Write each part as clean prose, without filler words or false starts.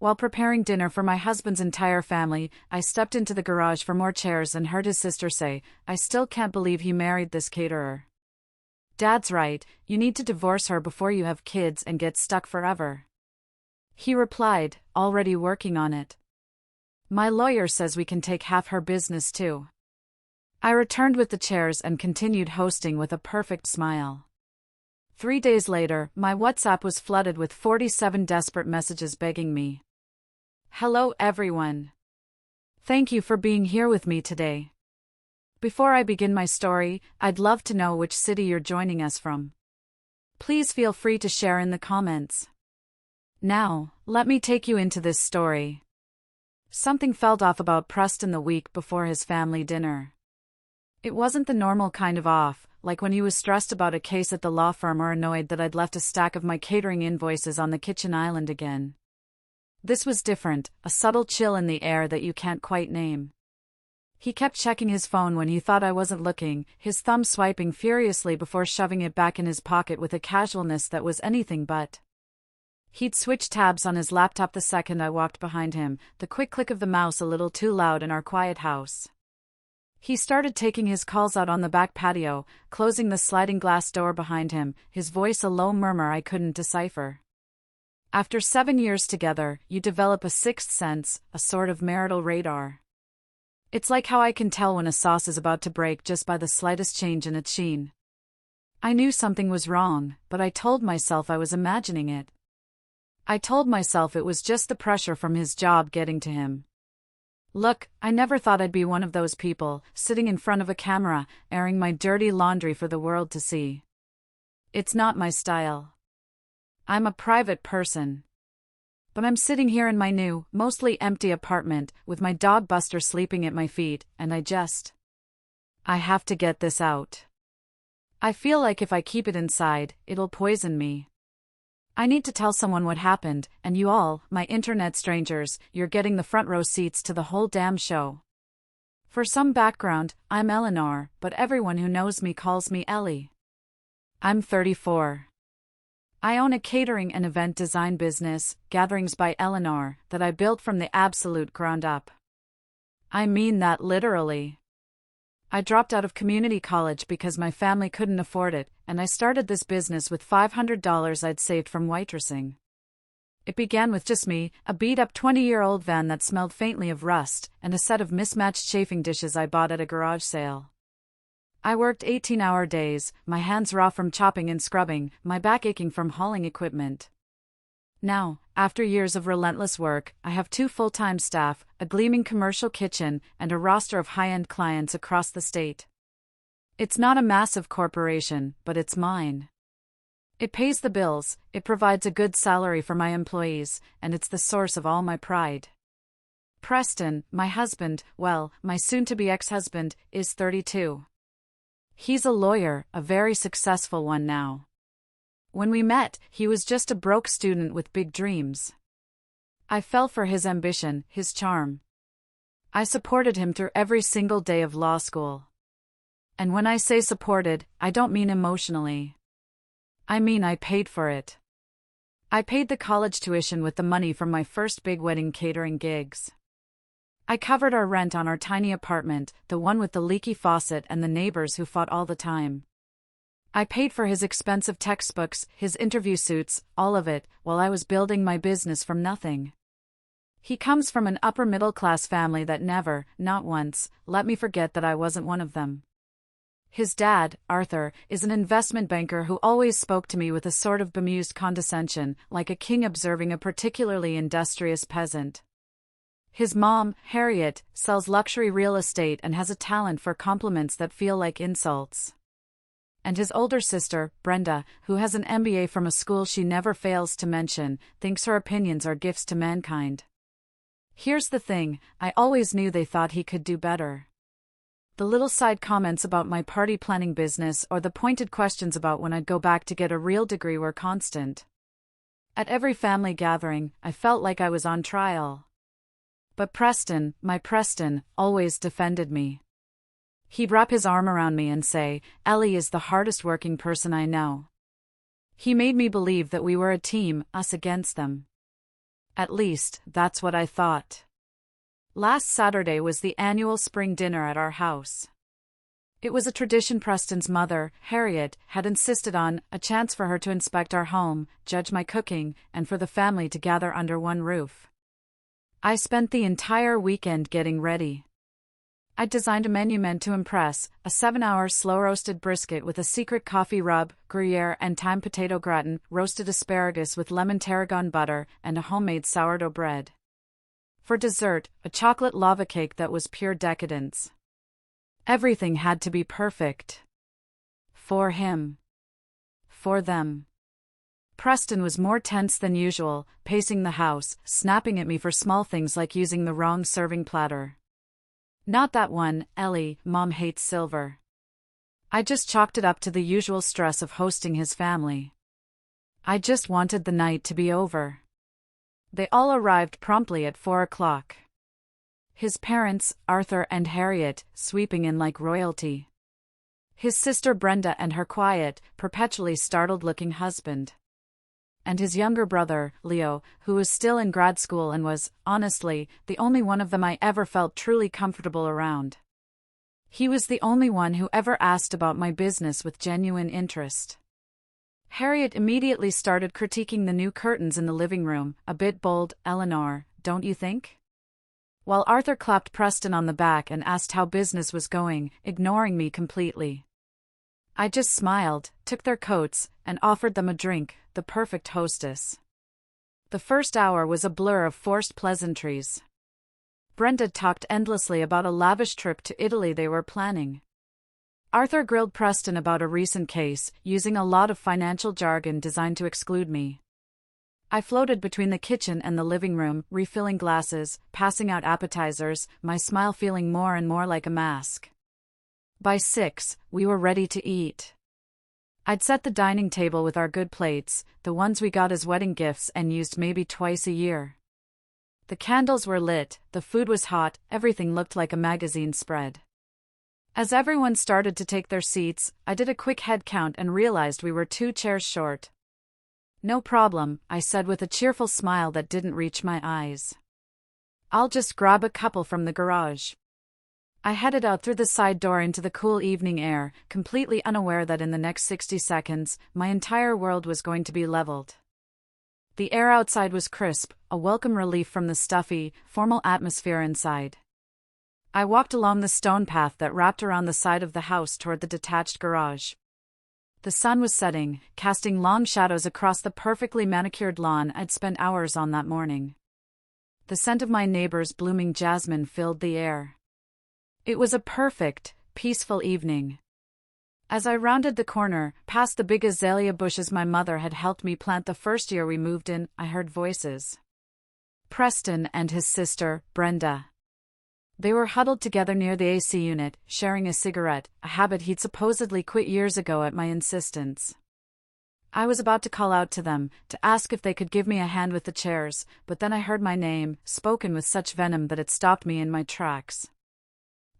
While preparing dinner for my husband's entire family, I stepped into the garage for more chairs and heard his sister say, "I still can't believe he married this caterer. Dad's right, you need to divorce her before you have kids and get stuck forever." He replied, "Already working on it. My lawyer says we can take half her business too." I returned with the chairs and continued hosting with a perfect smile. 3 days later, my WhatsApp was flooded with 47 desperate messages begging me. "Hello everyone. Thank you for being here with me today. Before I begin my story, I'd love to know which city you're joining us from. Please feel free to share in the comments. Now, let me take you into this story." Something felt off about Preston the week before his family dinner. It wasn't the normal kind of off, like when he was stressed about a case at the law firm or annoyed that I'd left a stack of my catering invoices on the kitchen island again. This was different, a subtle chill in the air that you can't quite name. He kept checking his phone when he thought I wasn't looking, his thumb swiping furiously before shoving it back in his pocket with a casualness that was anything but. He'd switch tabs on his laptop the second I walked behind him, the quick click of the mouse a little too loud in our quiet house. He started taking his calls out on the back patio, closing the sliding glass door behind him, his voice a low murmur I couldn't decipher. After 7 years together, you develop a sixth sense, a sort of marital radar. It's like how I can tell when a sauce is about to break just by the slightest change in its sheen. I knew something was wrong, but I told myself I was imagining it. I told myself it was just the pressure from his job getting to him. Look, I never thought I'd be one of those people, sitting in front of a camera, airing my dirty laundry for the world to see. It's not my style. I'm a private person. But I'm sitting here in my new, mostly empty apartment, with my dog Buster sleeping at my feet, and I have to get this out. I feel like if I keep it inside, it'll poison me. I need to tell someone what happened, and you all, my internet strangers, you're getting the front row seats to the whole damn show. For some background, I'm Eleanor, but everyone who knows me calls me Ellie. I'm 34. I own a catering and event design business, Gatherings by Eleanor, that I built from the absolute ground up. I mean that literally. I dropped out of community college because my family couldn't afford it, and I started this business with $500 I'd saved from waitressing. It began with just me, a beat-up 20-year-old van that smelled faintly of rust, and a set of mismatched chafing dishes I bought at a garage sale. I worked 18-hour days, my hands raw from chopping and scrubbing, my back aching from hauling equipment. Now, after years of relentless work, I have 2 full-time staff, a gleaming commercial kitchen, and a roster of high-end clients across the state. It's not a massive corporation, but it's mine. It pays the bills, it provides a good salary for my employees, and it's the source of all my pride. Preston, my husband, well, my soon-to-be ex-husband, is 32. He's a lawyer, a very successful one now. When we met, he was just a broke student with big dreams. I fell for his ambition, his charm. I supported him through every single day of law school. And when I say supported, I don't mean emotionally. I mean I paid for it. I paid the college tuition with the money from my first big wedding catering gigs. I covered our rent on our tiny apartment, the one with the leaky faucet and the neighbors who fought all the time. I paid for his expensive textbooks, his interview suits, all of it, while I was building my business from nothing. He comes from an upper-middle-class family that never, not once, let me forget that I wasn't one of them. His dad, Arthur, is an investment banker who always spoke to me with a sort of bemused condescension, like a king observing a particularly industrious peasant. His mom, Harriet, sells luxury real estate and has a talent for compliments that feel like insults. And his older sister, Brenda, who has an MBA from a school she never fails to mention, thinks her opinions are gifts to mankind. Here's the thing, I always knew they thought he could do better. The little side comments about my party planning business or the pointed questions about when I'd go back to get a real degree were constant. At every family gathering, I felt like I was on trial. But Preston, my Preston, always defended me. He'd wrap his arm around me and say, "Ellie is the hardest working person I know." He made me believe that we were a team, us against them. At least, that's what I thought. Last Saturday was the annual spring dinner at our house. It was a tradition Preston's mother, Harriet, had insisted on, a chance for her to inspect our home, judge my cooking, and for the family to gather under one roof. I spent the entire weekend getting ready. I designed a menu meant to impress, a 7-hour slow-roasted brisket with a secret coffee rub, Gruyere and thyme potato gratin, roasted asparagus with lemon tarragon butter, and a homemade sourdough bread. For dessert, a chocolate lava cake that was pure decadence. Everything had to be perfect. For him. For them. Preston was more tense than usual, pacing the house, snapping at me for small things like using the wrong serving platter. Not that one, Ellie, Mom hates silver. I just chalked it up to the usual stress of hosting his family. I just wanted the night to be over. They all arrived promptly at 4 o'clock. His parents, Arthur and Harriet, sweeping in like royalty. His sister Brenda and her quiet, perpetually startled-looking husband. And his younger brother, Leo, who was still in grad school and was, honestly, the only one of them I ever felt truly comfortable around. He was the only one who ever asked about my business with genuine interest. Harriet immediately started critiquing the new curtains in the living room, a bit bold, Eleanor, don't you think? While Arthur clapped Preston on the back and asked how business was going, ignoring me completely. I just smiled, took their coats, and offered them a drink, the perfect hostess. The first hour was a blur of forced pleasantries. Brenda talked endlessly about a lavish trip to Italy they were planning. Arthur grilled Preston about a recent case, using a lot of financial jargon designed to exclude me. I floated between the kitchen and the living room, refilling glasses, passing out appetizers, my smile feeling more and more like a mask. By 6, we were ready to eat. I'd set the dining table with our good plates, the ones we got as wedding gifts and used maybe twice a year. The candles were lit, the food was hot, everything looked like a magazine spread. As everyone started to take their seats, I did a quick head count and realized we were 2 chairs short. No problem, I said with a cheerful smile that didn't reach my eyes. I'll just grab a couple from the garage. I headed out through the side door into the cool evening air, completely unaware that in the next 60 seconds, my entire world was going to be leveled. The air outside was crisp, a welcome relief from the stuffy, formal atmosphere inside. I walked along the stone path that wrapped around the side of the house toward the detached garage. The sun was setting, casting long shadows across the perfectly manicured lawn I'd spent hours on that morning. The scent of my neighbor's blooming jasmine filled the air. It was a perfect, peaceful evening. As I rounded the corner, past the big azalea bushes my mother had helped me plant the first year we moved in, I heard voices. Preston and his sister, Brenda. They were huddled together near the AC unit, sharing a cigarette, a habit he'd supposedly quit years ago at my insistence. I was about to call out to them, to ask if they could give me a hand with the chairs, but then I heard my name, spoken with such venom that it stopped me in my tracks.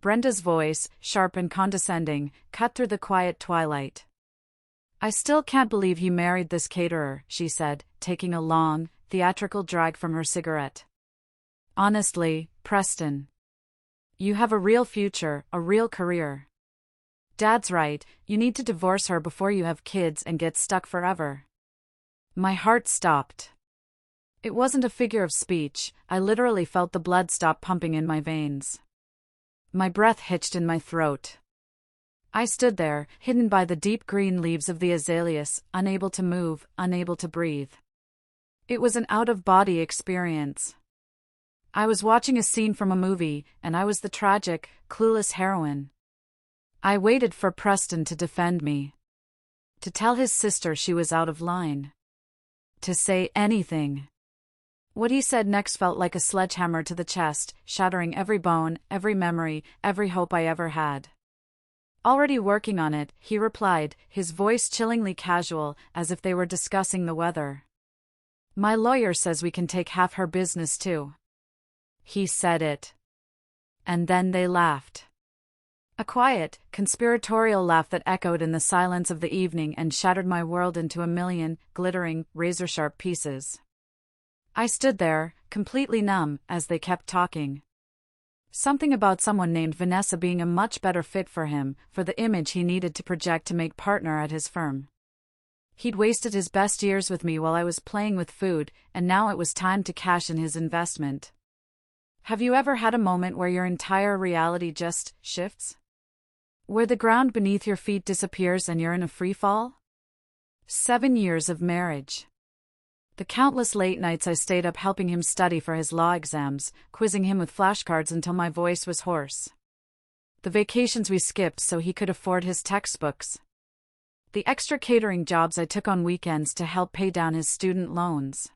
Brenda's voice, sharp and condescending, cut through the quiet twilight. I still can't believe you married this caterer, she said, taking a long, theatrical drag from her cigarette. Honestly, Preston. You have a real future, a real career. Dad's right, you need to divorce her before you have kids and get stuck forever. My heart stopped. It wasn't a figure of speech, I literally felt the blood stop pumping in my veins. My breath hitched in my throat. I stood there, hidden by the deep green leaves of the azaleas, unable to move, unable to breathe. It was an out-of-body experience. I was watching a scene from a movie, and I was the tragic, clueless heroine. I waited for Preston to defend me. To tell his sister she was out of line. To say anything. What he said next felt like a sledgehammer to the chest, shattering every bone, every memory, every hope I ever had. Already working on it, he replied, his voice chillingly casual, as if they were discussing the weather. My lawyer says we can take half her business too. He said it. And then they laughed. A quiet, conspiratorial laugh that echoed in the silence of the evening and shattered my world into a million, glittering, razor-sharp pieces. I stood there, completely numb, as they kept talking. Something about someone named Vanessa being a much better fit for him, for the image he needed to project to make partner at his firm. He'd wasted his best years with me while I was playing with food, and now it was time to cash in his investment. Have you ever had a moment where your entire reality just shifts? Where the ground beneath your feet disappears and you're in a free fall? 7 years of marriage. The countless late nights I stayed up helping him study for his law exams, quizzing him with flashcards until my voice was hoarse. The vacations we skipped so he could afford his textbooks. The extra catering jobs I took on weekends to help pay down his student loans.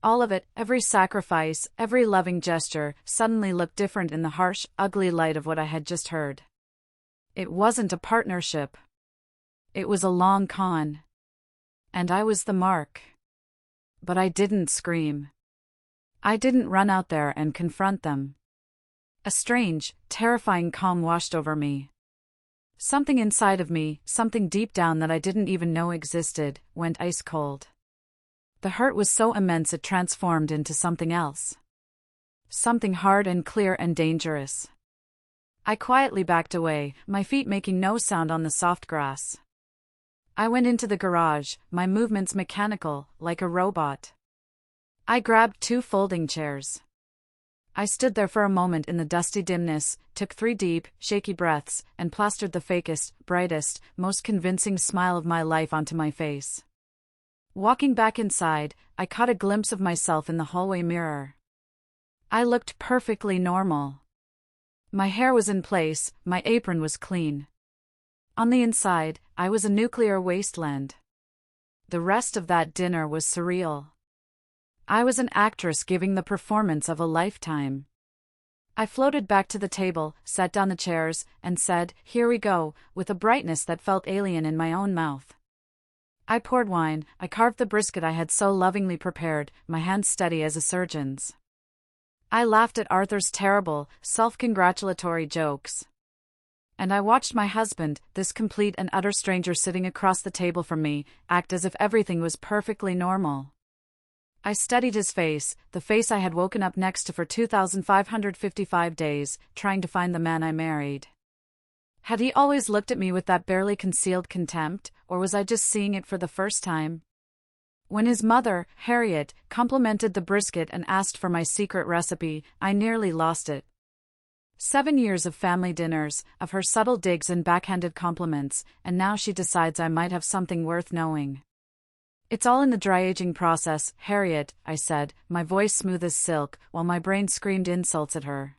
All of it, every sacrifice, every loving gesture, suddenly looked different in the harsh, ugly light of what I had just heard. It wasn't a partnership. It was a long con. And I was the mark. But I didn't scream. I didn't run out there and confront them. A strange, terrifying calm washed over me. Something inside of me, something deep down that I didn't even know existed, went ice cold. The hurt was so immense it transformed into something else. Something hard and clear and dangerous. I quietly backed away, my feet making no sound on the soft grass. I went into the garage, my movements mechanical, like a robot. I grabbed 2 folding chairs. I stood there for a moment in the dusty dimness, took 3 deep, shaky breaths, and plastered the fakest, brightest, most convincing smile of my life onto my face. Walking back inside, I caught a glimpse of myself in the hallway mirror. I looked perfectly normal. My hair was in place, my apron was clean. On the inside, I was a nuclear wasteland. The rest of that dinner was surreal. I was an actress giving the performance of a lifetime. I floated back to the table, set down the chairs, and said, "Here we go," with a brightness that felt alien in my own mouth. I poured wine, I carved the brisket I had so lovingly prepared, my hands steady as a surgeon's. I laughed at Arthur's terrible, self-congratulatory jokes. And I watched my husband, this complete and utter stranger sitting across the table from me, act as if everything was perfectly normal. I studied his face, the face I had woken up next to for 2,555 days, trying to find the man I married. Had he always looked at me with that barely concealed contempt, or was I just seeing it for the first time? When his mother, Harriet, complimented the brisket and asked for my secret recipe, I nearly lost it. 7 years of family dinners, of her subtle digs and backhanded compliments, and now she decides I might have something worth knowing. "It's all in the dry aging process, Harriet," I said, my voice smooth as silk, while my brain screamed insults at her.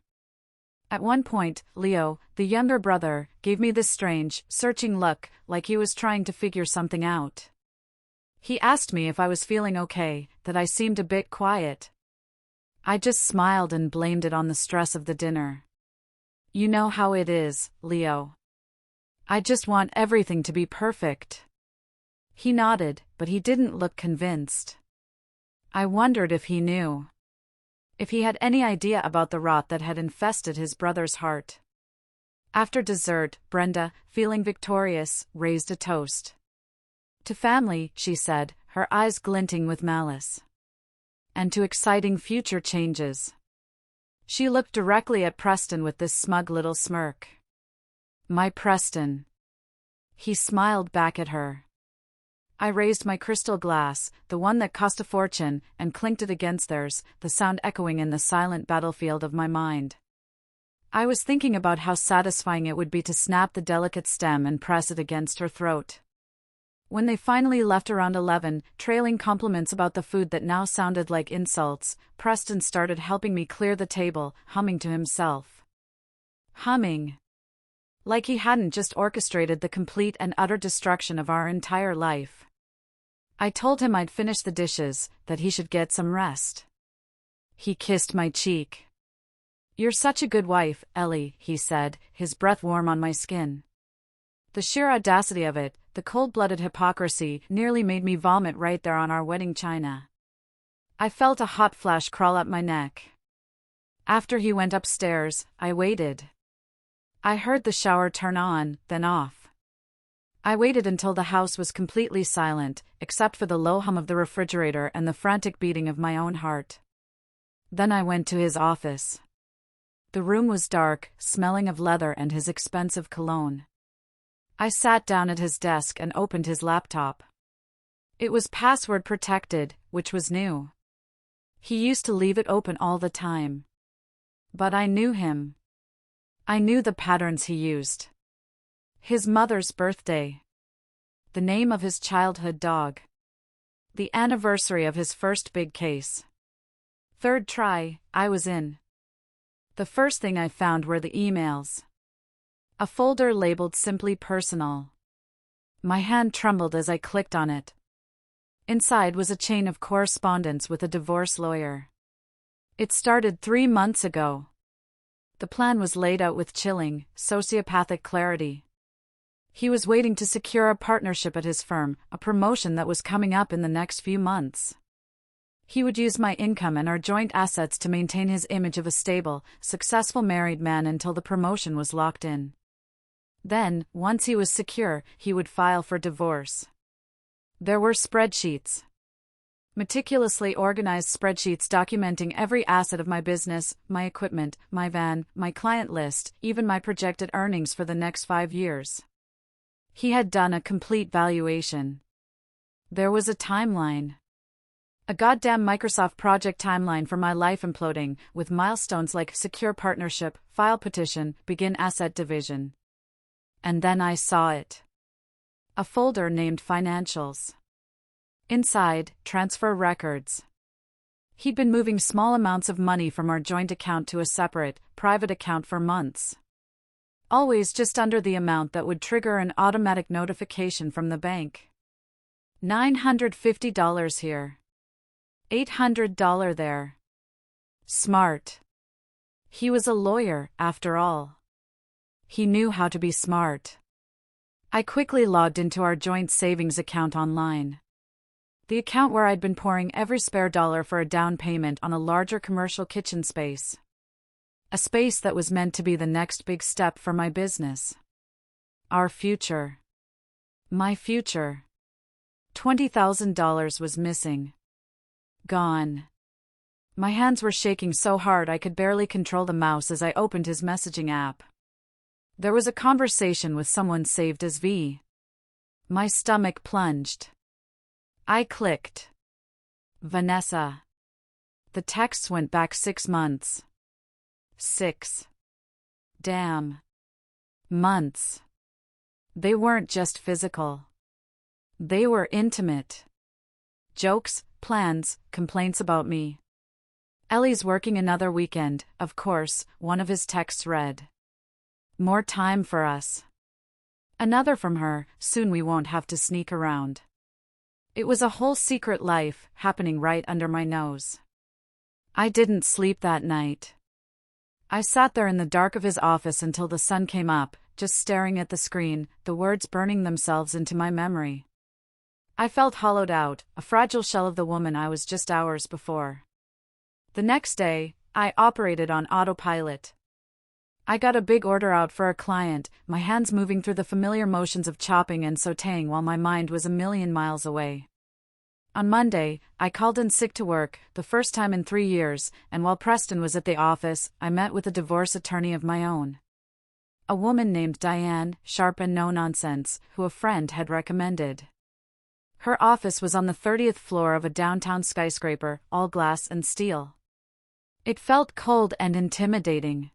At one point, Leo, the younger brother, gave me this strange, searching look, like he was trying to figure something out. He asked me if I was feeling okay, that I seemed a bit quiet. I just smiled and blamed it on the stress of the dinner. "You know how it is, Leo. I just want everything to be perfect." He nodded, but he didn't look convinced. I wondered if he knew. If he had any idea about the rot that had infested his brother's heart. After dessert, Brenda, feeling victorious, raised a toast. "To family," she said, her eyes glinting with malice. "And to exciting future changes." She looked directly at Preston with this smug little smirk. "My Preston." He smiled back at her. I raised my crystal glass, the one that cost a fortune, and clinked it against theirs, the sound echoing in the silent battlefield of my mind. I was thinking about how satisfying it would be to snap the delicate stem and press it against her throat. When they finally left around 11, trailing compliments about the food that now sounded like insults, Preston started helping me clear the table, humming to himself. Humming. Like he hadn't just orchestrated the complete and utter destruction of our entire life. I told him I'd finish the dishes, that he should get some rest. He kissed my cheek. "You're such a good wife, Ellie," he said, his breath warm on my skin. The sheer audacity of it, the cold-blooded hypocrisy, nearly made me vomit right there on our wedding china. I felt a hot flash crawl up my neck. After he went upstairs, I waited. I heard the shower turn on, then off. I waited until the house was completely silent, except for the low hum of the refrigerator and the frantic beating of my own heart. Then I went to his office. The room was dark, smelling of leather and his expensive cologne. I sat down at his desk and opened his laptop. It was password protected, which was new. He used to leave it open all the time. But I knew him. I knew the patterns he used. His mother's birthday. The name of his childhood dog. The anniversary of his first big case. Third try, I was in. The first thing I found were the emails. A folder labeled simply personal. My hand trembled as I clicked on it. Inside was a chain of correspondence with a divorce lawyer. It started 3 months ago. The plan was laid out with chilling, sociopathic clarity. He was waiting to secure a partnership at his firm, a promotion that was coming up in the next few months. He would use my income and our joint assets to maintain his image of a stable, successful married man until the promotion was locked in. Then, once he was secure, he would file for divorce. There were spreadsheets. Meticulously organized spreadsheets documenting every asset of my business, my equipment, my van, my client list, even my projected earnings for the next 5 years. He had done a complete valuation. There was a timeline. A goddamn Microsoft project timeline for my life imploding, with milestones like secure partnership, file petition, begin asset division. And then I saw it. A folder named Financials. Inside, transfer records. He'd been moving small amounts of money from our joint account to a separate, private account for months. Always just under the amount that would trigger an automatic notification from the bank. $950 here. $800 there. Smart. He was a lawyer, after all. He knew how to be smart. I quickly logged into our joint savings account online. The account where I'd been pouring every spare dollar for a down payment on a larger commercial kitchen space. A space that was meant to be the next big step for my business. Our future. My future. $20,000 was missing. Gone. My hands were shaking so hard I could barely control the mouse as I opened his messaging app. There was a conversation with someone saved as V. My stomach plunged. I clicked. Vanessa. The texts went back 6 months. 6. Damn. Months. They weren't just physical. They were intimate. Jokes, plans, complaints about me. Ellie's working another weekend, of course, one of his texts read. More time for us. Another from her, soon we won't have to sneak around. It was a whole secret life, happening right under my nose. I didn't sleep that night. I sat there in the dark of his office until the sun came up, just staring at the screen, the words burning themselves into my memory. I felt hollowed out, a fragile shell of the woman I was just hours before. The next day, I operated on autopilot. I got a big order out for a client, my hands moving through the familiar motions of chopping and sautéing while my mind was a million miles away. On Monday, I called in sick to work, the first time in 3 years, and while Preston was at the office, I met with a divorce attorney of my own. A woman named Diane, sharp and no-nonsense, who a friend had recommended. Her office was on the 30th floor of a downtown skyscraper, all glass and steel. It felt cold and intimidating.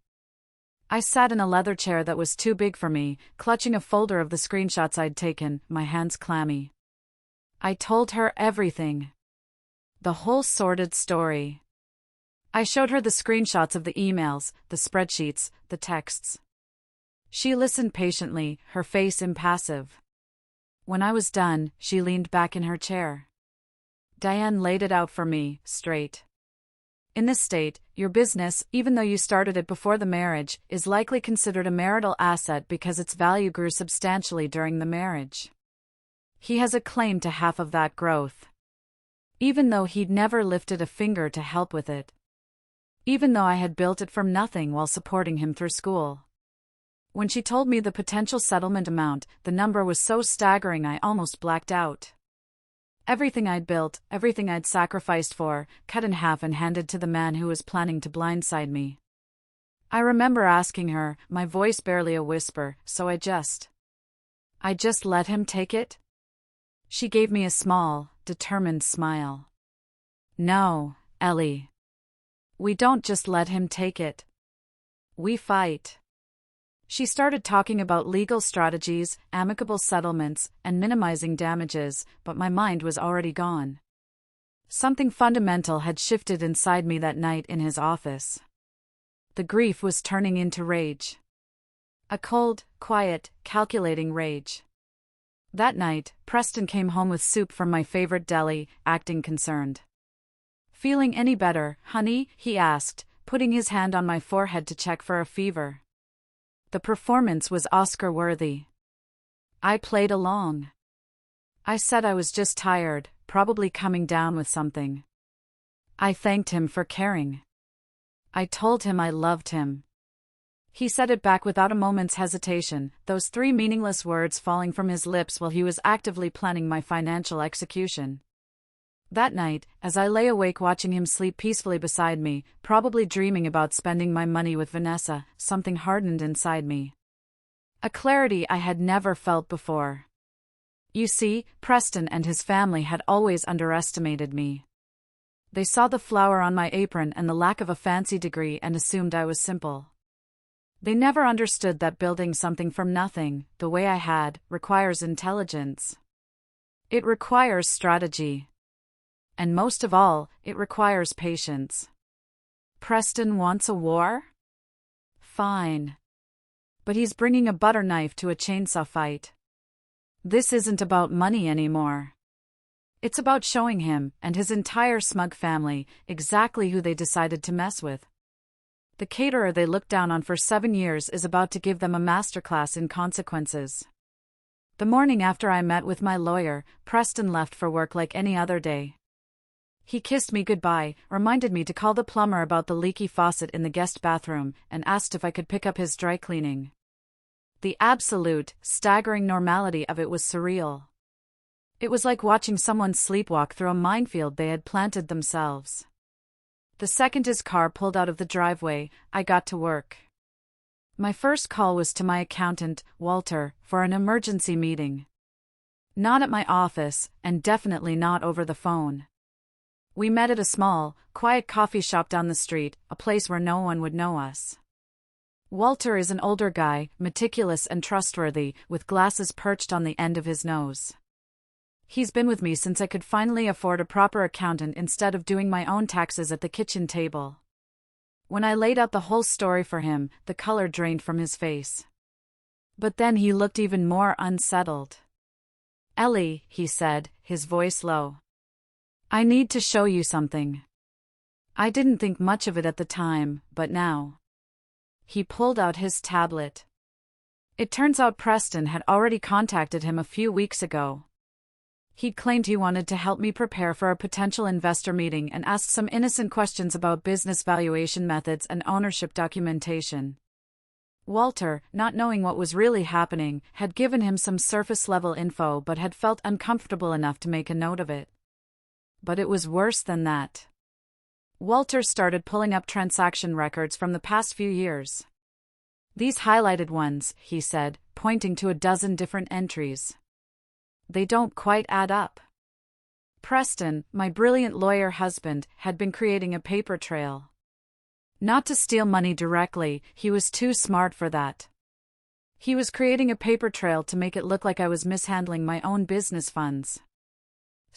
I sat in a leather chair that was too big for me, clutching a folder of the screenshots I'd taken, my hands clammy. I told her everything. The whole sordid story. I showed her the screenshots of the emails, the spreadsheets, the texts. She listened patiently, her face impassive. When I was done, she leaned back in her chair. Diane laid it out for me, straight. In this state, your business, even though you started it before the marriage, is likely considered a marital asset because its value grew substantially during the marriage. He has a claim to half of that growth. Even though he'd never lifted a finger to help with it. Even though I had built it from nothing while supporting him through school. When she told me the potential settlement amount, the number was so staggering I almost blacked out. Everything I'd built, everything I'd sacrificed for, cut in half and handed to the man who was planning to blindside me. I remember asking her, my voice barely a whisper, so I just let him take it? She gave me a small, determined smile. No, Ellie. We don't just let him take it. We fight. She started talking about legal strategies, amicable settlements, and minimizing damages, but my mind was already gone. Something fundamental had shifted inside me that night in his office. The grief was turning into rage. A cold, quiet, calculating rage. That night, Preston came home with soup from my favorite deli, acting concerned. Feeling any better, honey? He asked, putting his hand on my forehead to check for a fever. The performance was Oscar-worthy. I played along. I said I was just tired, probably coming down with something. I thanked him for caring. I told him I loved him. He said it back without a moment's hesitation, those 3 meaningless words falling from his lips while he was actively planning my financial execution. That night, as I lay awake watching him sleep peacefully beside me, probably dreaming about spending my money with Vanessa, something hardened inside me. A clarity I had never felt before. You see, Preston and his family had always underestimated me. They saw the flower on my apron and the lack of a fancy degree and assumed I was simple. They never understood that building something from nothing, the way I had, requires intelligence. It requires strategy. And most of all, it requires patience. Preston wants a war? Fine. But he's bringing a butter knife to a chainsaw fight. This isn't about money anymore. It's about showing him, and his entire smug family, exactly who they decided to mess with. The caterer they looked down on for 7 years is about to give them a masterclass in consequences. The morning after I met with my lawyer, Preston left for work like any other day. He kissed me goodbye, reminded me to call the plumber about the leaky faucet in the guest bathroom, and asked if I could pick up his dry cleaning. The absolute, staggering normality of it was surreal. It was like watching someone sleepwalk through a minefield they had planted themselves. The second his car pulled out of the driveway, I got to work. My first call was to my accountant, Walter, for an emergency meeting. Not at my office, and definitely not over the phone. We met at a small, quiet coffee shop down the street, a place where no one would know us. Walter is an older guy, meticulous and trustworthy, with glasses perched on the end of his nose. He's been with me since I could finally afford a proper accountant instead of doing my own taxes at the kitchen table. When I laid out the whole story for him, the color drained from his face. But then he looked even more unsettled. Ellie, he said, his voice low. I need to show you something. I didn't think much of it at the time, but now. He pulled out his tablet. It turns out Preston had already contacted him a few weeks ago. He'd claimed he wanted to help me prepare for a potential investor meeting and asked some innocent questions about business valuation methods and ownership documentation. Walter, not knowing what was really happening, had given him some surface-level info but had felt uncomfortable enough to make a note of it. But it was worse than that. Walter started pulling up transaction records from the past few years. These highlighted ones, he said, pointing to a dozen different entries. They don't quite add up. Preston, my brilliant lawyer husband, had been creating a paper trail. Not to steal money directly, he was too smart for that. He was creating a paper trail to make it look like I was mishandling my own business funds.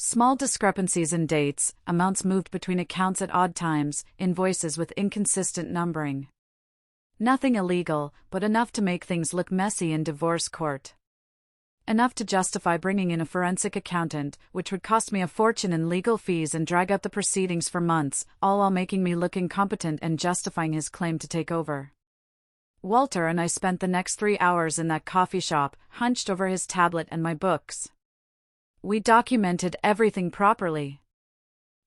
Small discrepancies in dates, amounts moved between accounts at odd times, invoices with inconsistent numbering. Nothing illegal, but enough to make things look messy in divorce court. Enough to justify bringing in a forensic accountant, which would cost me a fortune in legal fees and drag out the proceedings for months, all while making me look incompetent and justifying his claim to take over. Walter and I spent the next 3 hours in that coffee shop, hunched over his tablet and my books. We documented everything properly.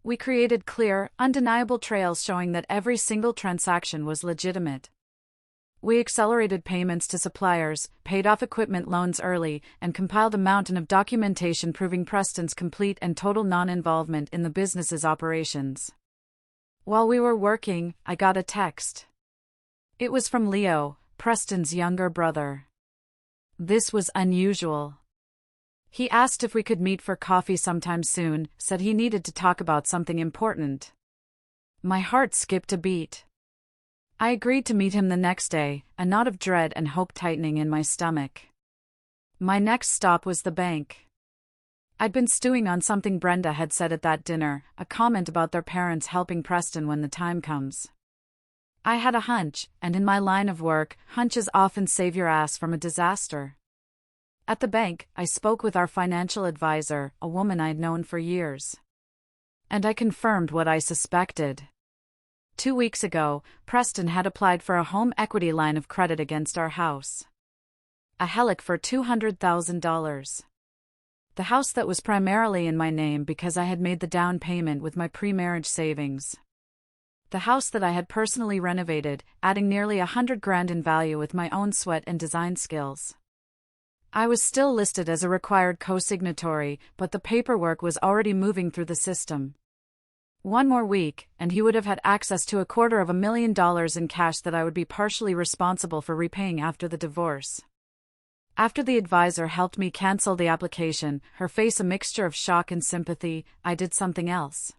We created clear, undeniable trails showing that every single transaction was legitimate. We accelerated payments to suppliers, paid off equipment loans early, and compiled a mountain of documentation proving Preston's complete and total non-involvement in the business's operations. While we were working, I got a text. It was from Leo, Preston's younger brother. This was unusual. He asked if we could meet for coffee sometime soon, said he needed to talk about something important. My heart skipped a beat. I agreed to meet him the next day, a knot of dread and hope tightening in my stomach. My next stop was the bank. I'd been stewing on something Brenda had said at that dinner, a comment about their parents helping Preston when the time comes. I had a hunch, and in my line of work, hunches often save your ass from a disaster. At the bank, I spoke with our financial advisor, a woman I'd known for years. And I confirmed what I suspected. 2 weeks ago, Preston had applied for a home equity line of credit against our house. A hellick for $200,000. The house that was primarily in my name because I had made the down payment with my pre-marriage savings. The house that I had personally renovated, adding nearly $100,000 in value with my own sweat and design skills. I was still listed as a required co-signatory, but the paperwork was already moving through the system. 1 more week, and he would have had access to $250,000 in cash that I would be partially responsible for repaying after the divorce. After the advisor helped me cancel the application, her face a mixture of shock and sympathy, I did something else.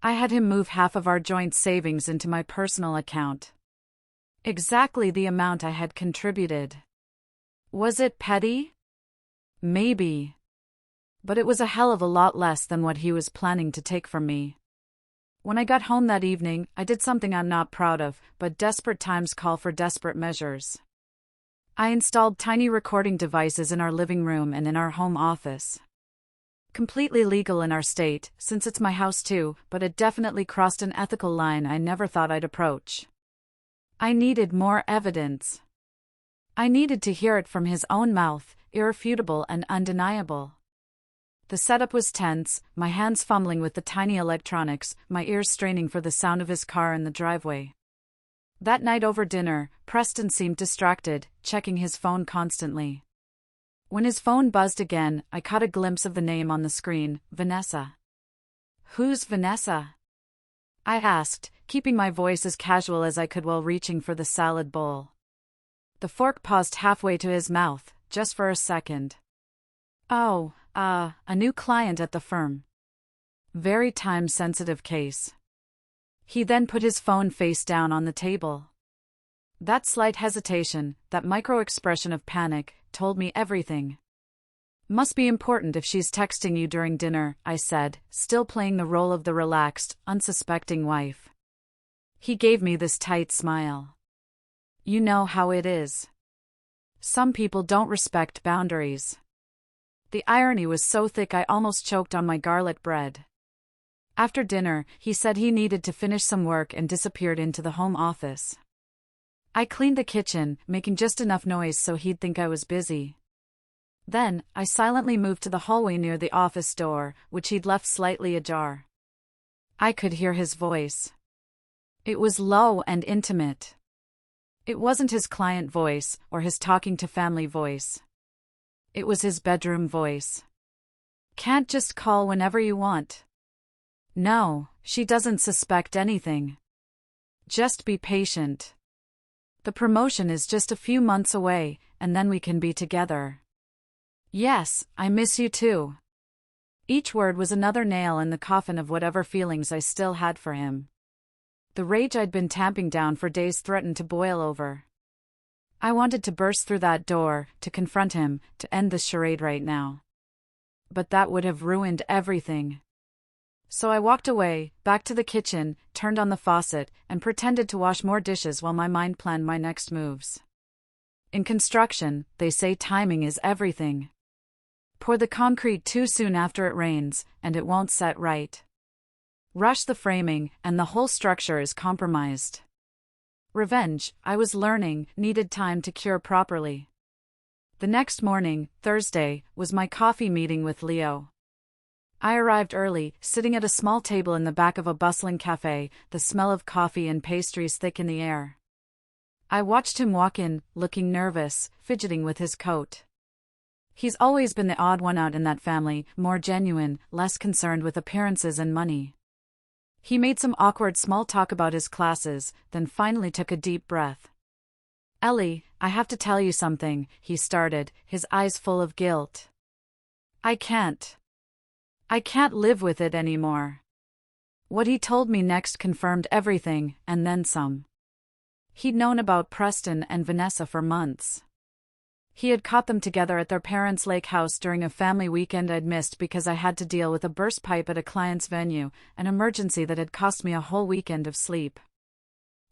I had him move half of our joint savings into my personal account. Exactly the amount I had contributed. Was it petty? Maybe. But it was a hell of a lot less than what he was planning to take from me. When I got home that evening, I did something I'm not proud of, but desperate times call for desperate measures. I installed tiny recording devices in our living room and in our home office. Completely legal in our state, since it's my house too, but it definitely crossed an ethical line I never thought I'd approach. I needed more evidence. I needed to hear it from his own mouth, irrefutable and undeniable. The setup was tense, my hands fumbling with the tiny electronics, my ears straining for the sound of his car in the driveway. That night over dinner, Preston seemed distracted, checking his phone constantly. When his phone buzzed again, I caught a glimpse of the name on the screen, Vanessa. Who's Vanessa? I asked, keeping my voice as casual as I could while reaching for the salad bowl. The fork paused halfway to his mouth, just for a second. Oh, a new client at the firm. Very time-sensitive case. He then put his phone face down on the table. That slight hesitation, that micro-expression of panic, told me everything. Must be important if she's texting you during dinner, I said, still playing the role of the relaxed, unsuspecting wife. He gave me this tight smile. You know how it is. Some people don't respect boundaries. The irony was so thick I almost choked on my garlic bread. After dinner, he said he needed to finish some work and disappeared into the home office. I cleaned the kitchen, making just enough noise so he'd think I was busy. Then, I silently moved to the hallway near the office door, which he'd left slightly ajar. I could hear his voice. It was low and intimate. It wasn't his client voice, or his talking to family voice. It was his bedroom voice. Can't just call whenever you want. No, she doesn't suspect anything. Just be patient. The promotion is just a few months away, and then we can be together. Yes, I miss you too. Each word was another nail in the coffin of whatever feelings I still had for him. The rage I'd been tamping down for days threatened to boil over. I wanted to burst through that door, to confront him, to end this charade right now. But that would have ruined everything. So I walked away, back to the kitchen, turned on the faucet, and pretended to wash more dishes while my mind planned my next moves. In construction, they say timing is everything. Pour the concrete too soon after it rains, and it won't set right. Rush the framing, and the whole structure is compromised. Revenge, I was learning, needed time to cure properly. The next morning, Thursday, was my coffee meeting with Leo. I arrived early, sitting at a small table in the back of a bustling cafe, the smell of coffee and pastries thick in the air. I watched him walk in, looking nervous, fidgeting with his coat. He's always been the odd one out in that family, more genuine, less concerned with appearances and money. He made some awkward small talk about his classes, then finally took a deep breath. "Ellie, I have to tell you something," he started, his eyes full of guilt. I can't live with it anymore." What he told me next confirmed everything, and then some. He'd known about Preston and Vanessa for months. He had caught them together at their parents' lake house during a family weekend I'd missed because I had to deal with a burst pipe at a client's venue, an emergency that had cost me a whole weekend of sleep.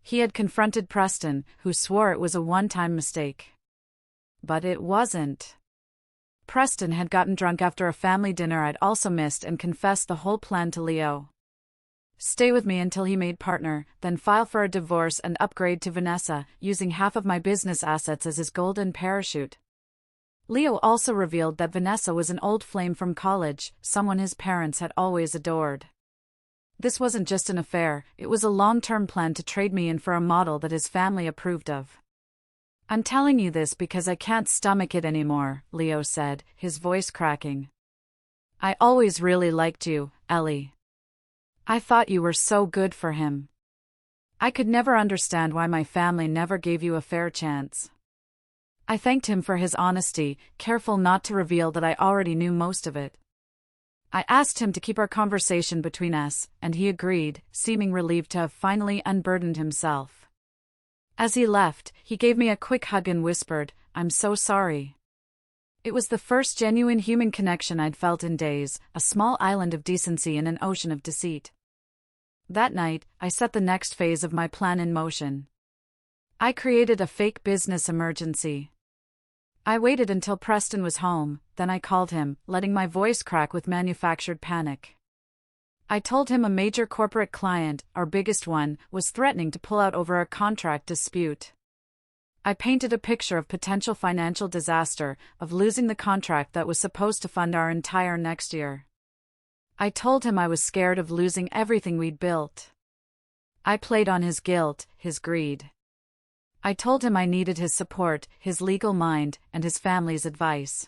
He had confronted Preston, who swore it was a one-time mistake. But it wasn't. Preston had gotten drunk after a family dinner I'd also missed and confessed the whole plan to Leo. Stay with me until he made partner, then file for a divorce and upgrade to Vanessa, using half of my business assets as his golden parachute. Leo also revealed that Vanessa was an old flame from college, someone his parents had always adored. This wasn't just an affair, it was a long-term plan to trade me in for a model that his family approved of. "I'm telling you this because I can't stomach it anymore," Leo said, his voice cracking. "I always really liked you, Ellie. I thought you were so good for him. I could never understand why my family never gave you a fair chance." I thanked him for his honesty, careful not to reveal that I already knew most of it. I asked him to keep our conversation between us, and he agreed, seeming relieved to have finally unburdened himself. As he left, he gave me a quick hug and whispered, "I'm so sorry." It was the first genuine human connection I'd felt in days, a small island of decency in an ocean of deceit. That night, I set the next phase of my plan in motion. I created a fake business emergency. I waited until Preston was home, then I called him, letting my voice crack with manufactured panic. I told him a major corporate client, our biggest one, was threatening to pull out over a contract dispute. I painted a picture of potential financial disaster, of losing the contract that was supposed to fund our entire next year. I told him I was scared of losing everything we'd built. I played on his guilt, his greed. I told him I needed his support, his legal mind, and his family's advice.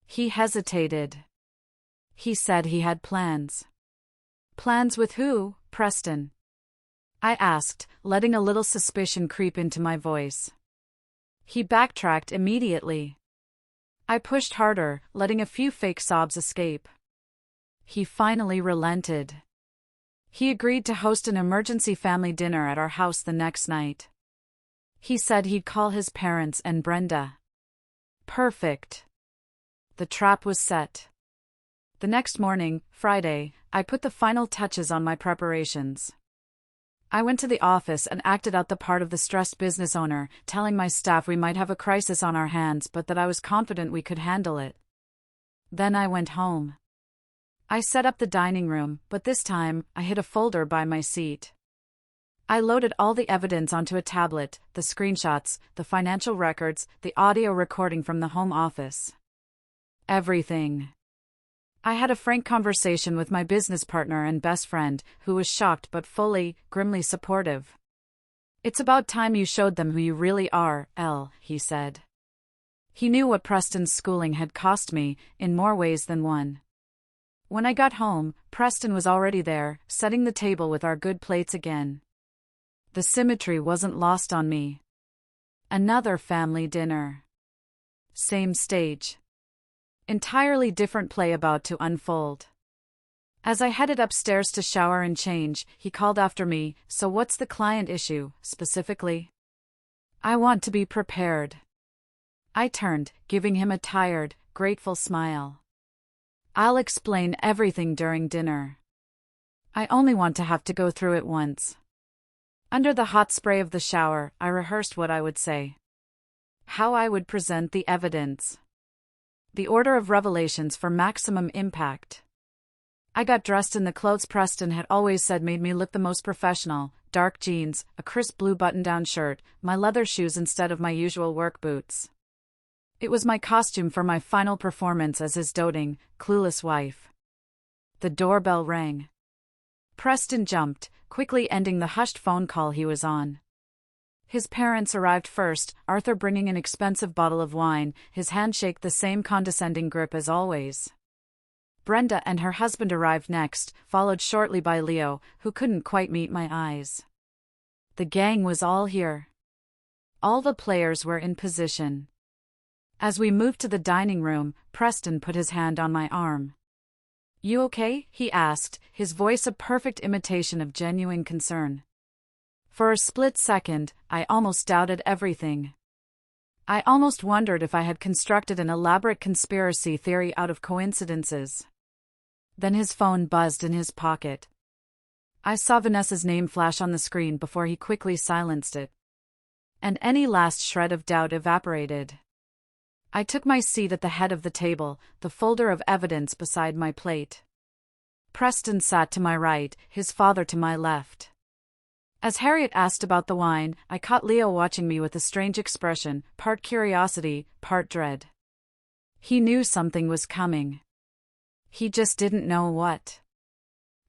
He hesitated. He said he had plans. "Plans with who, Preston?" I asked, letting a little suspicion creep into my voice. He backtracked immediately. I pushed harder, letting a few fake sobs escape. He finally relented. He agreed to host an emergency family dinner at our house the next night. He said he'd call his parents and Brenda. Perfect. The trap was set. The next morning, Friday, I put the final touches on my preparations. I went to the office and acted out the part of the stressed business owner, telling my staff we might have a crisis on our hands but that I was confident we could handle it. Then I went home. I set up the dining room, but this time, I hid a folder by my seat. I loaded all the evidence onto a tablet, the screenshots, the financial records, the audio recording from the home office. Everything. I had a frank conversation with my business partner and best friend, who was shocked but fully, grimly supportive. "It's about time you showed them who you really are, Elle," he said. He knew what Preston's schooling had cost me, in more ways than one. When I got home, Preston was already there, setting the table with our good plates again. The symmetry wasn't lost on me. Another family dinner. Same stage. Entirely different play about to unfold. As I headed upstairs to shower and change, he called after me, "So what's the client issue, specifically?" "I want to be prepared." I turned, giving him a tired, grateful smile. "I'll explain everything during dinner. I only want to have to go through it once." Under the hot spray of the shower, I rehearsed what I would say. How I would present the evidence. The order of revelations for maximum impact. I got dressed in the clothes Preston had always said made me look the most professional: dark jeans, a crisp blue button-down shirt, my leather shoes instead of my usual work boots. It was my costume for my final performance as his doting, clueless wife. The doorbell rang. Preston jumped, quickly ending the hushed phone call he was on. His parents arrived first, Arthur bringing an expensive bottle of wine, his handshake the same condescending grip as always. Brenda and her husband arrived next, followed shortly by Leo, who couldn't quite meet my eyes. The gang was all here. All the players were in position. As we moved to the dining room, Preston put his hand on my arm. "You okay?" he asked, his voice a perfect imitation of genuine concern. For a split second, I almost doubted everything. I almost wondered if I had constructed an elaborate conspiracy theory out of coincidences. Then his phone buzzed in his pocket. I saw Vanessa's name flash on the screen before he quickly silenced it. And any last shred of doubt evaporated. I took my seat at the head of the table, the folder of evidence beside my plate. Preston sat to my right, his father to my left. As Harriet asked about the wine, I caught Leo watching me with a strange expression, part curiosity, part dread. He knew something was coming. He just didn't know what.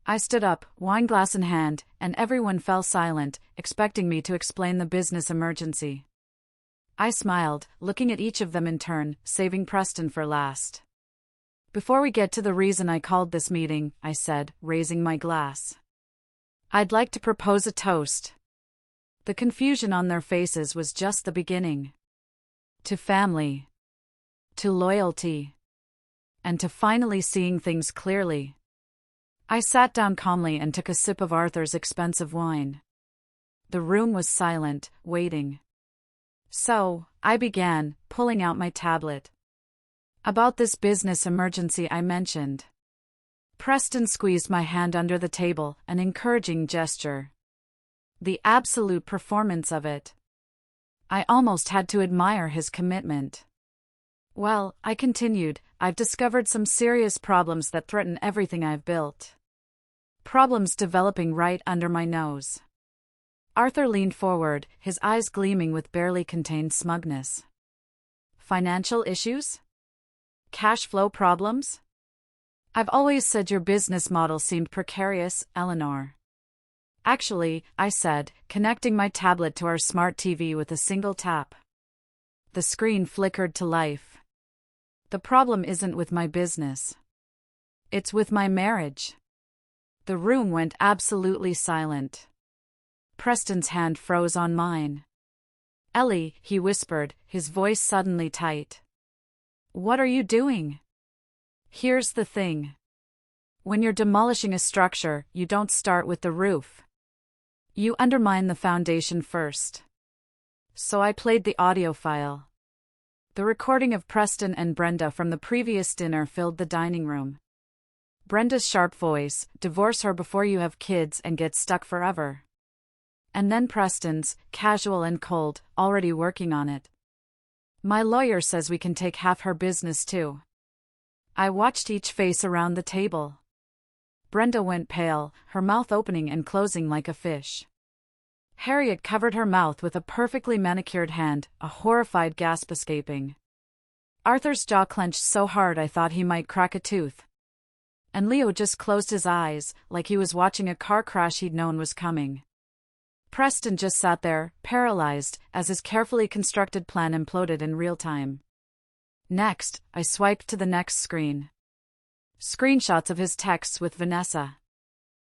I stood up, wineglass in hand, and everyone fell silent, expecting me to explain the business emergency. I smiled, looking at each of them in turn, saving Preston for last. "Before we get to the reason I called this meeting," I said, raising my glass, "I'd like to propose a toast." The confusion on their faces was just the beginning. To family. To loyalty. And to finally seeing things clearly. I sat down calmly and took a sip of Arthur's expensive wine. The room was silent, waiting. So, I began, pulling out my tablet. "About this business emergency I mentioned." Preston squeezed my hand under the table, an encouraging gesture. The absolute performance of it. I almost had to admire his commitment. "Well," I continued, "I've discovered some serious problems that threaten everything I've built. Problems developing right under my nose." Arthur leaned forward, his eyes gleaming with barely contained smugness. "Financial issues? Cash flow problems? I've always said your business model seemed precarious, Eleanor." "Actually," I said, connecting my tablet to our smart TV with a single tap. The screen flickered to life. "The problem isn't with my business. It's with my marriage." The room went absolutely silent. Preston's hand froze on mine. "Ellie," he whispered, his voice suddenly tight. "What are you doing?" "Here's the thing. When you're demolishing a structure, you don't start with the roof. You undermine the foundation first." So I played the audio file. The recording of Preston and Brenda from the previous dinner filled the dining room. Brenda's sharp voice, "Divorce her before you have kids and get stuck forever." And then Preston's, casual and cold, "Already working on it. My lawyer says we can take half her business too." I watched each face around the table. Brenda went pale, her mouth opening and closing like a fish. Harriet covered her mouth with a perfectly manicured hand, a horrified gasp escaping. Arthur's jaw clenched so hard I thought he might crack a tooth. And Leo just closed his eyes, like he was watching a car crash he'd known was coming. Preston just sat there, paralyzed, as his carefully constructed plan imploded in real time. Next, I swiped to the next screen. Screenshots of his texts with Vanessa.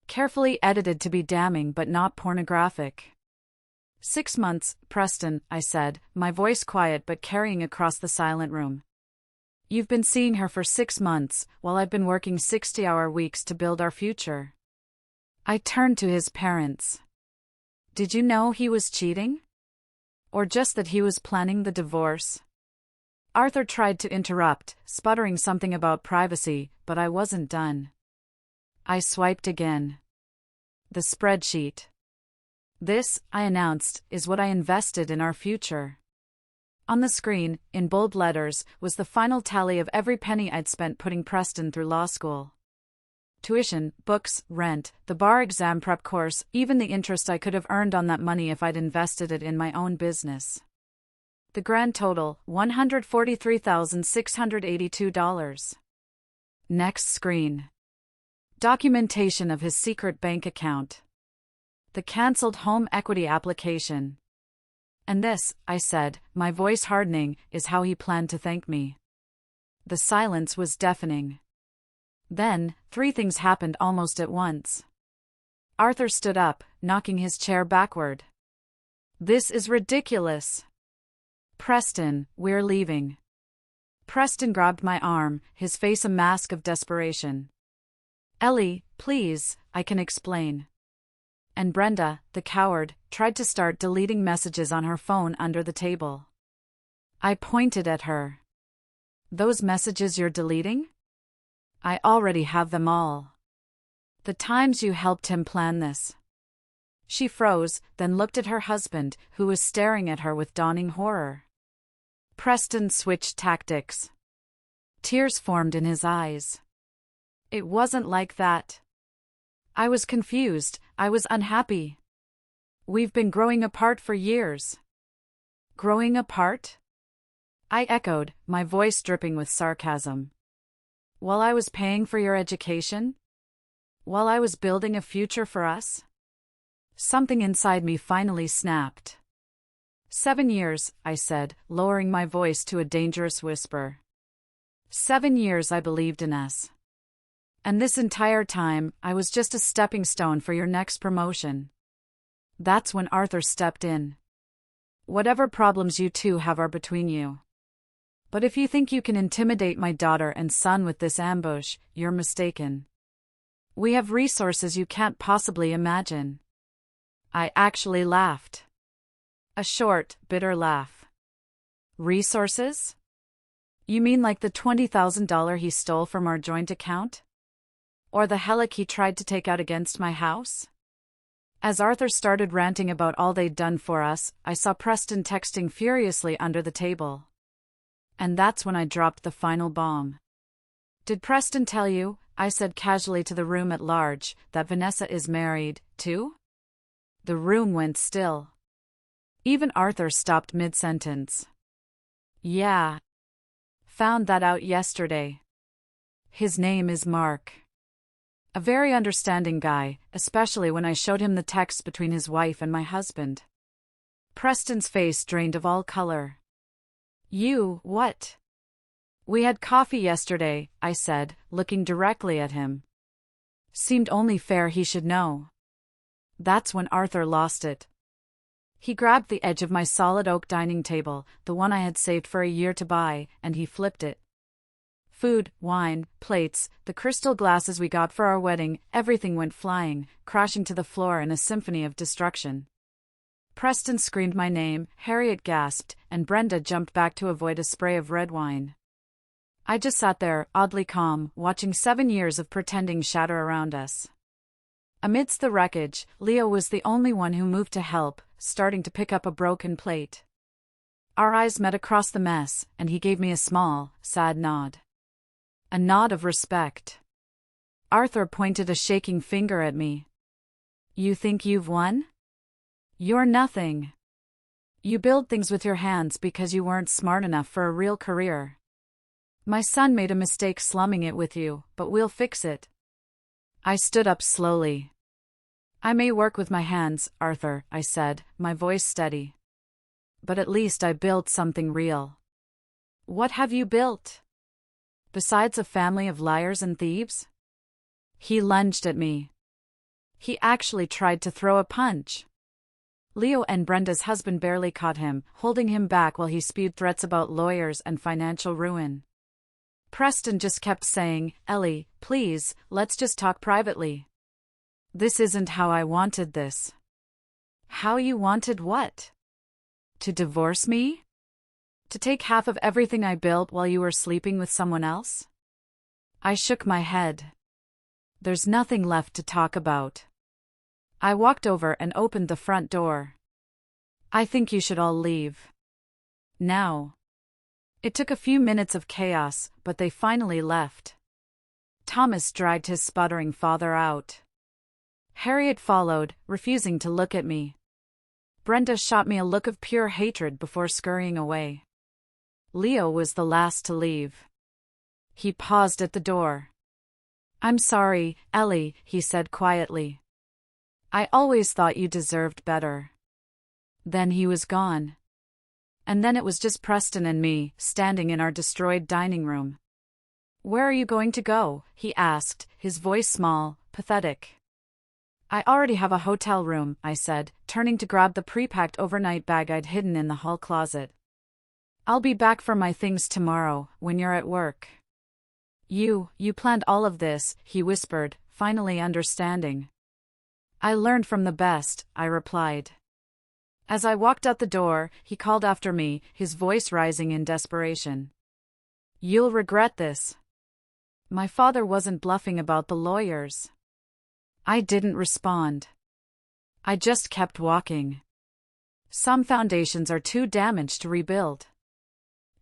Carefully edited to be damning but not pornographic. 6 months, Preston," I said, my voice quiet but carrying across the silent room. "You've been seeing her for 6 months, while I've been working 60-hour weeks to build our future." I turned to his parents. "Did you know he was cheating? Or just that he was planning the divorce?" Arthur tried to interrupt, sputtering something about privacy, but I wasn't done. I swiped again. The spreadsheet. "This," I announced, "is what I invested in our future." On the screen, in bold letters, was the final tally of every penny I'd spent putting Preston through law school. Tuition, books, rent, the bar exam prep course, even the interest I could have earned on that money if I'd invested it in my own business. The grand total, $143,682. Next screen. Documentation of his secret bank account. The cancelled home equity application. And this, I said, my voice hardening, is how he planned to thank me. The silence was deafening. Then, three things happened almost at once. Arthur stood up, knocking his chair backward. This is ridiculous. Preston, we're leaving. Preston grabbed my arm, his face a mask of desperation. Ellie, please, I can explain. And Brenda, the coward, tried to start deleting messages on her phone under the table. I pointed at her. Those messages you're deleting? I already have them all. The times you helped him plan this. She froze, then looked at her husband, who was staring at her with dawning horror. Preston switched tactics. Tears formed in his eyes. It wasn't like that. I was confused, I was unhappy. We've been growing apart for years. Growing apart? I echoed, my voice dripping with sarcasm. While I was paying for your education? While I was building a future for us? Something inside me finally snapped. 7 years, I said, lowering my voice to a dangerous whisper. 7 years I believed in us. And this entire time, I was just a stepping stone for your next promotion. That's when Arthur stepped in. Whatever problems you two have are between you. But if you think you can intimidate my daughter and son with this ambush, you're mistaken. We have resources you can't possibly imagine. I actually laughed. A short, bitter laugh. Resources? You mean like the $20,000 he stole from our joint account? Or the helic he tried to take out against my house? As Arthur started ranting about all they'd done for us, I saw Preston texting furiously under the table. And that's when I dropped the final bomb. Did Preston tell you, I said casually to the room at large, that Vanessa is married, too? The room went still. Even Arthur stopped mid-sentence. Yeah. Found that out yesterday. His name is Mark. A very understanding guy, especially when I showed him the text between his wife and my husband. Preston's face drained of all color. You, what? We had coffee yesterday, I said, looking directly at him. Seemed only fair he should know. That's when Arthur lost it. He grabbed the edge of my solid oak dining table, the one I had saved for a year to buy, and he flipped it. Food, wine, plates, the crystal glasses we got for our wedding, everything went flying, crashing to the floor in a symphony of destruction. Preston screamed my name, Harriet gasped, and Brenda jumped back to avoid a spray of red wine. I just sat there, oddly calm, watching 7 years of pretending shatter around us. Amidst the wreckage, Leo was the only one who moved to help, starting to pick up a broken plate. Our eyes met across the mess, and he gave me a small, sad nod. A nod of respect. Arthur pointed a shaking finger at me. You think you've won? You're nothing. You build things with your hands because you weren't smart enough for a real career. My son made a mistake slumming it with you, but we'll fix it. I stood up slowly. I may work with my hands, Arthur, I said, my voice steady. But at least I built something real. What have you built? Besides a family of liars and thieves? He lunged at me. He actually tried to throw a punch. Leo and Brenda's husband barely caught him, holding him back while he spewed threats about lawyers and financial ruin. Preston just kept saying, Ellie, please, let's just talk privately. This isn't how I wanted this. How you wanted what? To divorce me? To take half of everything I built while you were sleeping with someone else? I shook my head. There's nothing left to talk about. I walked over and opened the front door. I think you should all leave. Now. It took a few minutes of chaos, but they finally left. Thomas dragged his sputtering father out. Harriet followed, refusing to look at me. Brenda shot me a look of pure hatred before scurrying away. Leo was the last to leave. He paused at the door. I'm sorry, Ellie, he said quietly. I always thought you deserved better. Then he was gone. And then it was just Preston and me, standing in our destroyed dining room. "Where are you going to go?" he asked, his voice small, pathetic. "I already have a hotel room," I said, turning to grab the pre-packed overnight bag I'd hidden in the hall closet. "I'll be back for my things tomorrow, when you're at work." You planned all of this," he whispered, finally understanding. "I learned from the best," I replied. As I walked out the door, he called after me, his voice rising in desperation. "You'll regret this." My father wasn't bluffing about the lawyers. I didn't respond. I just kept walking. Some foundations are too damaged to rebuild.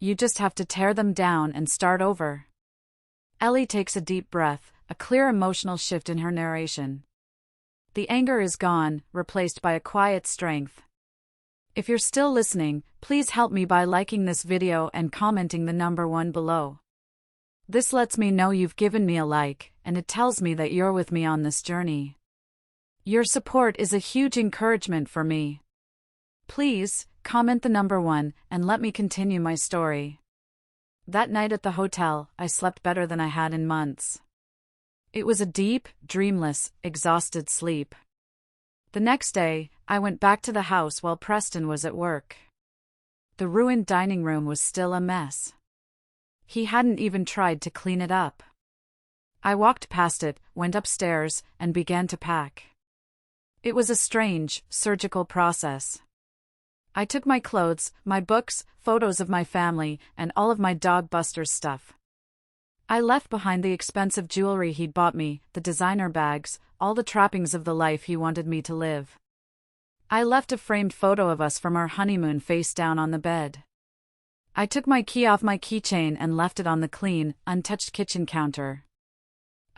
You just have to tear them down and start over. Ellie takes a deep breath, a clear emotional shift in her narration. The anger is gone, replaced by a quiet strength. If you're still listening, please help me by liking this video and commenting the number 1 below. This lets me know you've given me a like, and it tells me that you're with me on this journey. Your support is a huge encouragement for me. Please, comment the number 1, and let me continue my story. That night at the hotel, I slept better than I had in months. It was a deep, dreamless, exhausted sleep. The next day, I went back to the house while Preston was at work. The ruined dining room was still a mess. He hadn't even tried to clean it up. I walked past it, went upstairs, and began to pack. It was a strange, surgical process. I took my clothes, my books, photos of my family, and all of my dog Buster's stuff. I left behind the expensive jewelry he'd bought me, the designer bags, all the trappings of the life he wanted me to live. I left a framed photo of us from our honeymoon face down on the bed. I took my key off my keychain and left it on the clean, untouched kitchen counter.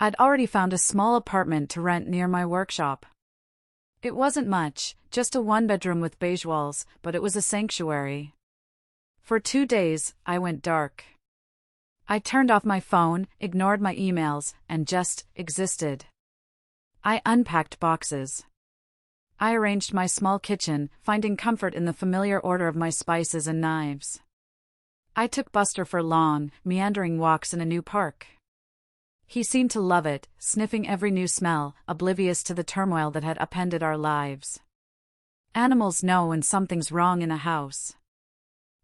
I'd already found a small apartment to rent near my workshop. It wasn't much, just a 1-bedroom with beige walls, but it was a sanctuary. For 2 days, I went dark. I turned off my phone, ignored my emails, and just existed. I unpacked boxes. I arranged my small kitchen, finding comfort in the familiar order of my spices and knives. I took Buster for long, meandering walks in a new park. He seemed to love it, sniffing every new smell, oblivious to the turmoil that had upended our lives. Animals know when something's wrong in a house.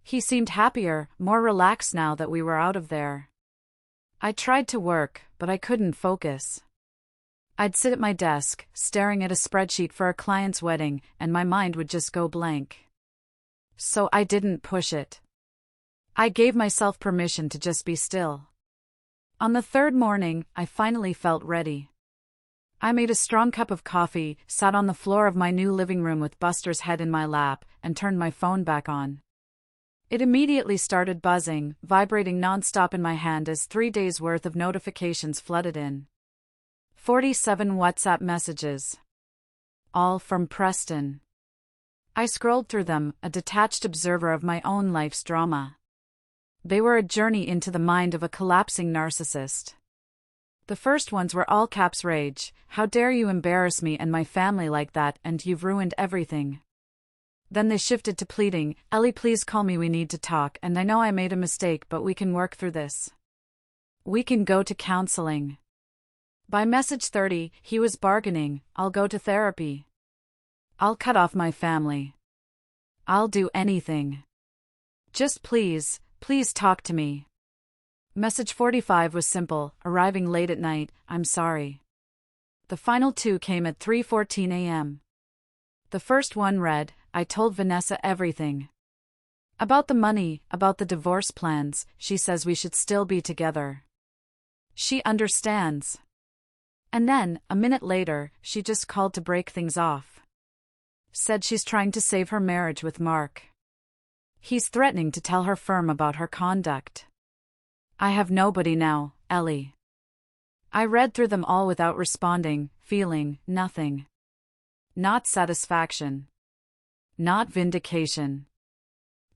He seemed happier, more relaxed now that we were out of there. I tried to work, but I couldn't focus. I'd sit at my desk, staring at a spreadsheet for a client's wedding, and my mind would just go blank. So I didn't push it. I gave myself permission to just be still. On the 3rd morning, I finally felt ready. I made a strong cup of coffee, sat on the floor of my new living room with Buster's head in my lap, and turned my phone back on. It immediately started buzzing, vibrating nonstop in my hand as 3 days' worth of notifications flooded in. 47 WhatsApp messages. All from Preston. I scrolled through them, a detached observer of my own life's drama. They were a journey into the mind of a collapsing narcissist. The first ones were all caps rage. "How dare you embarrass me and my family like that, and you've ruined everything." Then they shifted to pleading, "Ellie, please call me, we need to talk, and I know I made a mistake, but we can work through this. We can go to counseling." By message 30, he was bargaining, "I'll go to therapy. I'll cut off my family. I'll do anything. Just please talk to me." Message 45 was simple, arriving late at night, "I'm sorry." The final 2 came at 3:14 a.m. The first one read, "I told Vanessa everything. About the money, about the divorce plans. She says we should still be together. She understands." And then, a minute later, she just called to break things off. Said she's trying to save her marriage with Mark. He's threatening to tell her firm about her conduct. "I have nobody now, Ellie." I read through them all without responding, feeling nothing. Not satisfaction. Not vindication.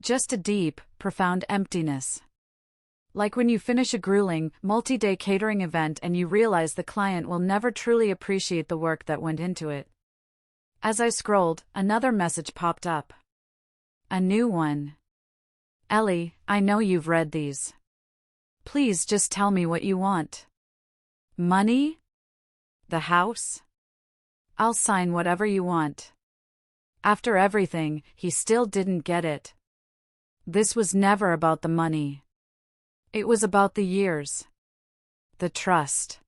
Just a deep, profound emptiness. Like when you finish a grueling, multi-day catering event and you realize the client will never truly appreciate the work that went into it. As I scrolled, another message popped up. A new one. Ellie, I know you've read these. Please just tell me what you want. Money? The house? I'll sign whatever you want. After everything, he still didn't get it. This was never about the money. It was about the years. The trust.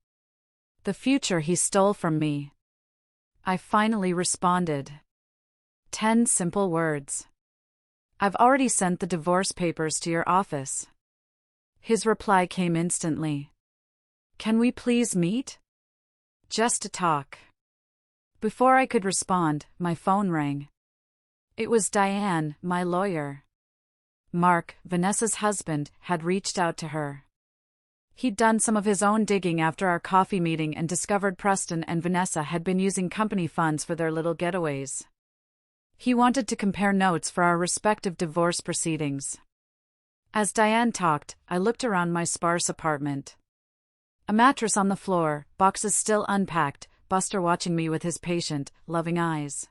The future he stole from me. I finally responded. 10 simple words. I've already sent the divorce papers to your office. His reply came instantly. Can we please meet? Just to talk. Before I could respond, my phone rang. It was Diane, my lawyer. Mark, Vanessa's husband, had reached out to her. He'd done some of his own digging after our coffee meeting and discovered Preston and Vanessa had been using company funds for their little getaways. He wanted to compare notes for our respective divorce proceedings. As Diane talked, I looked around my sparse apartment. A mattress on the floor, boxes still unpacked, Buster watching me with his patient, loving eyes.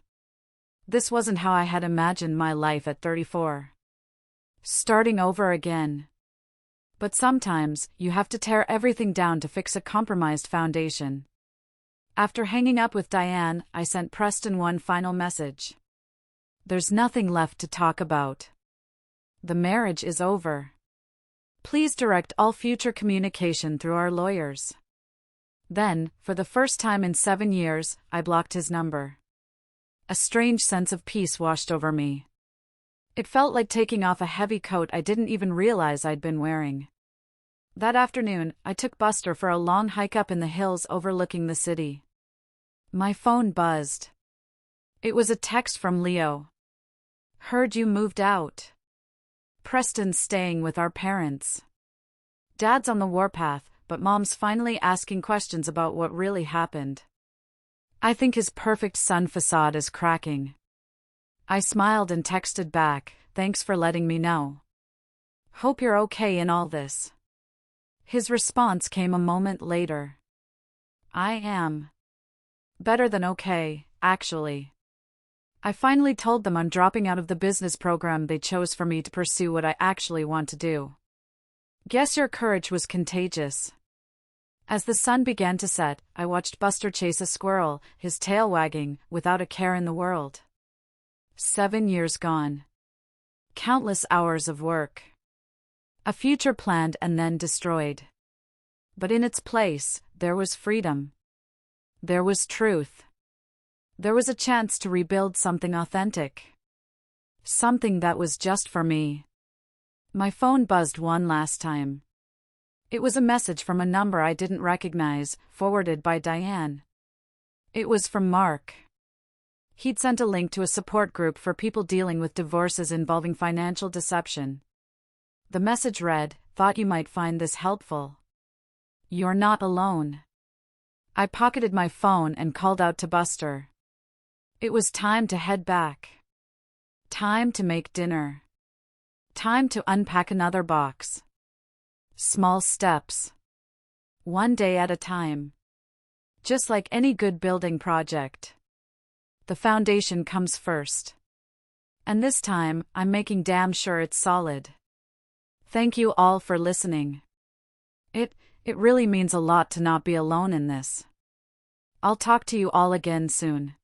This wasn't how I had imagined my life at 34. Starting over again. But sometimes, you have to tear everything down to fix a compromised foundation. After hanging up with Diane, I sent Preston one final message. There's nothing left to talk about. The marriage is over. Please direct all future communication through our lawyers. Then, for the first time in 7 years, I blocked his number. A strange sense of peace washed over me. It felt like taking off a heavy coat I didn't even realize I'd been wearing. That afternoon, I took Buster for a long hike up in the hills overlooking the city. My phone buzzed. It was a text from Leo. Heard you moved out. Preston's staying with our parents. Dad's on the warpath, but Mom's finally asking questions about what really happened. I think his perfect son facade is cracking. I smiled and texted back, thanks for letting me know. Hope you're okay in all this. His response came a moment later. I am. Better than okay, actually. I finally told them I'm dropping out of the business program they chose for me to pursue what I actually want to do. Guess your courage was contagious. As the sun began to set, I watched Buster chase a squirrel, his tail wagging, without a care in the world. 7 years gone. Countless hours of work. A future planned and then destroyed. But in its place, there was freedom. There was truth. There was a chance to rebuild something authentic. Something that was just for me. My phone buzzed one last time. It was a message from a number I didn't recognize, forwarded by Diane. It was from Mark. He'd sent a link to a support group for people dealing with divorces involving financial deception. The message read, "Thought you might find this helpful. You're not alone." I pocketed my phone and called out to Buster. It was time to head back. Time to make dinner. Time to unpack another box. Small steps. One day at a time. Just like any good building project. The foundation comes first. And this time, I'm making damn sure it's solid. Thank you all for listening. It really means a lot to not be alone in this. I'll talk to you all again soon.